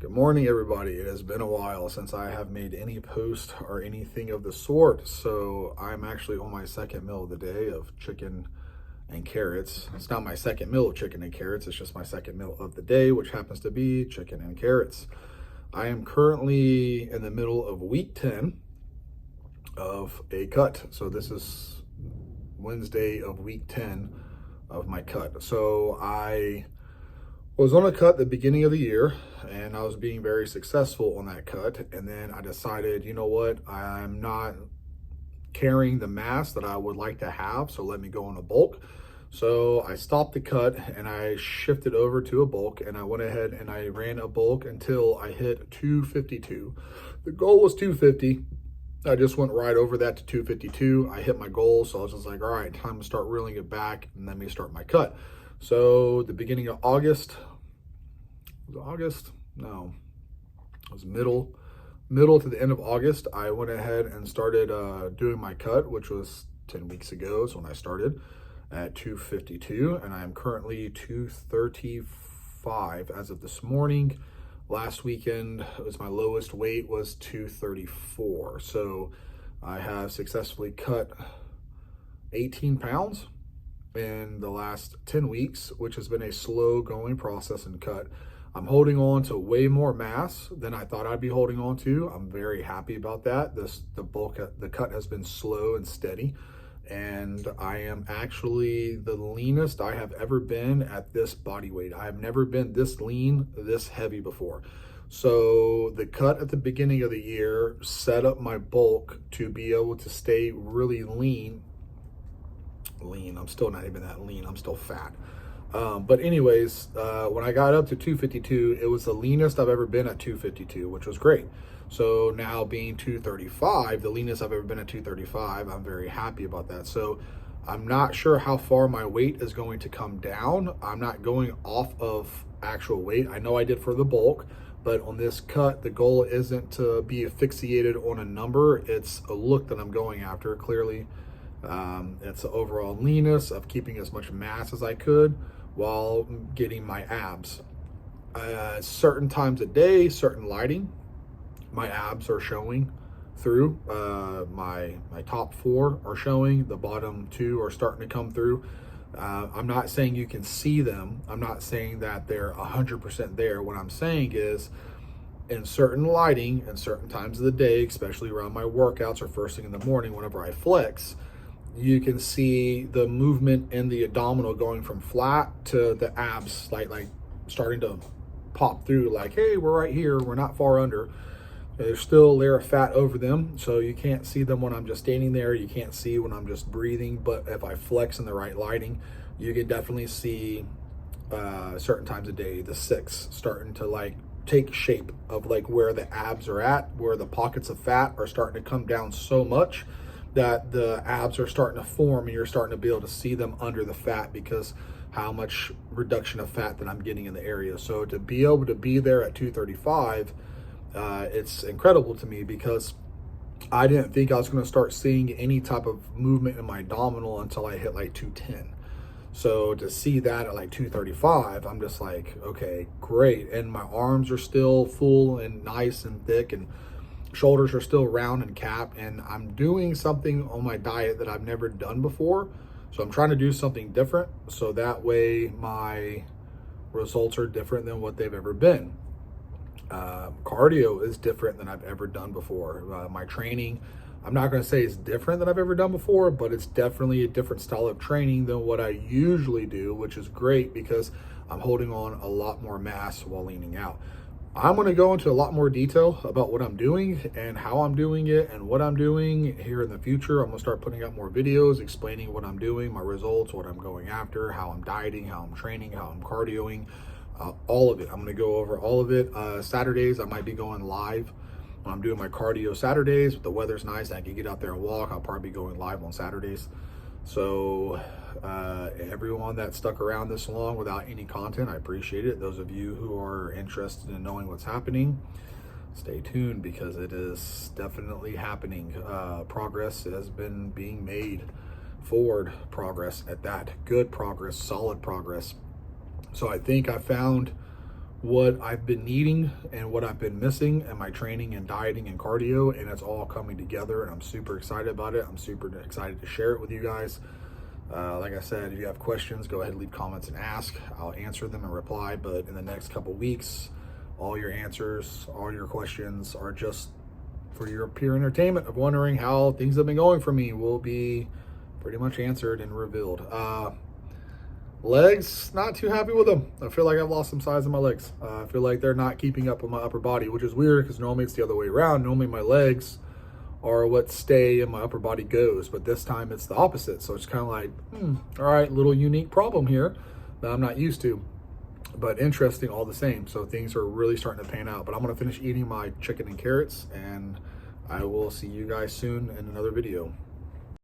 Good morning, everybody. It has been a while since I have made any post or anything of the sort. So I'm actually on my second meal of the day of chicken and carrots. It's not my second meal of chicken and carrots. It's just my second meal of the day, which happens to be chicken and carrots. I am currently in the middle of week 10 of a cut. So this is Wednesday of week 10 of my cut. So I was on a cut the beginning of the year and I was being very successful on that cut. And then I decided, you know what, I'm not carrying the mass that I would like to have. So let me go on a bulk. So I stopped the cut and I shifted over to a bulk, and I went ahead and I ran a bulk until I hit 252. The goal was 250. I just went right over that to 252. I hit my goal. So I was just like, all right, time to start reeling it back and let me start my cut. So the beginning of August, No, it was middle to the end of August. I went ahead and started doing my cut, which was 10 weeks ago. So when I started at 252, and I am currently 235 as of this morning. Last weekend, it was my lowest weight was 234. So I have successfully cut 18 pounds in the last 10 weeks, which has been a slow going process and cut. I'm holding on to way more mass than I thought I'd be holding on to. I'm very happy about that. The cut has been slow and steady, and I am actually the leanest I have ever been at this body weight. I have never been this lean, this heavy before. So the cut at the beginning of the year set up my bulk to be able to stay really lean. I'm still not even that lean. I'm still fat. But anyways, when I got up to 252, it was the leanest I've ever been at 252, which was great. So now being 235, the leanest I've ever been at 235, I'm very happy about that. So I'm not sure how far my weight is going to come down. I'm not going off of actual weight. I know I did for the bulk, but on this cut, the goal isn't to be asphyxiated on a number. It's a look that I'm going after, clearly. It's the overall leanness of keeping as much mass as I could while getting my abs. Certain times a day, certain lighting, my abs are showing through. My top 4 are showing. The bottom 2 are starting to come through. I'm not saying you can see them. I'm not saying that they're 100% there. What I'm saying is, in certain lighting and certain times of the day, especially around my workouts or first thing in the morning whenever I flex, you can see the movement in the abdominal going from flat to the abs, like starting to pop through, like, hey, we're right here, we're not far under. There's still a layer of fat over them, so you can't see them when I'm just standing there. You can't see when I'm just breathing, but if I flex in the right lighting, you can definitely see certain times of day, the 6 starting to like take shape of like where the abs are at, where the pockets of fat are starting to come down so much that the abs are starting to form, and you're starting to be able to see them under the fat because how much reduction of fat that I'm getting in the area. So to be able to be there at 235, it's incredible to me because I didn't think I was going to start seeing any type of movement in my abdominal until I hit like 210. So to see that at like 235, I'm just like, okay, great. And my arms are still full and nice and thick, and shoulders are still round and capped, and I'm doing something on my diet that I've never done before. So I'm trying to do something different, so that way my results are different than what they've ever been. Cardio is different than I've ever done before. My training, I'm not going to say it's different than I've ever done before, but it's definitely a different style of training than what I usually do, which is great because I'm holding on a lot more mass while leaning out. I'm going to go into a lot more detail about what I'm doing and how I'm doing it and what I'm doing here in the future. I'm going to start putting out more videos explaining what I'm doing, my results, what I'm going after, how I'm dieting, how I'm training, how I'm cardioing, all of it. I'm going to go over all of it. Saturdays, I might be going live when I'm doing my cardio Saturdays. If the weather's nice, I can get out there and walk. I'll probably be going live on Saturdays. So everyone that stuck around this long without any content, I appreciate it. Those of you who are interested in knowing what's happening, stay tuned because it is definitely happening. Progress has been being made, forward progress at that, good progress, solid progress. So I think I found what I've been needing and what I've been missing in my training and dieting and cardio, and it's all coming together, and I'm super excited about it. I'm super excited to share it with you guys. Like I said, if you have questions, go ahead and leave comments and ask. I'll answer them and reply, but in the next couple weeks, all your answers, all your questions are just for your pure entertainment of wondering how things have been going for me will be pretty much answered and revealed. Legs, not too happy with them. I feel like I've lost some size in my legs. I feel like they're not keeping up with my upper body, which is weird because normally it's the other way around. Normally my legs are what stay and my upper body goes, but this time it's the opposite. So it's kind of like, all right, little unique problem here that I'm not used to, but interesting all the same. So things are really starting to pan out, but I'm gonna finish eating my chicken and carrots, and I will see you guys soon in another video.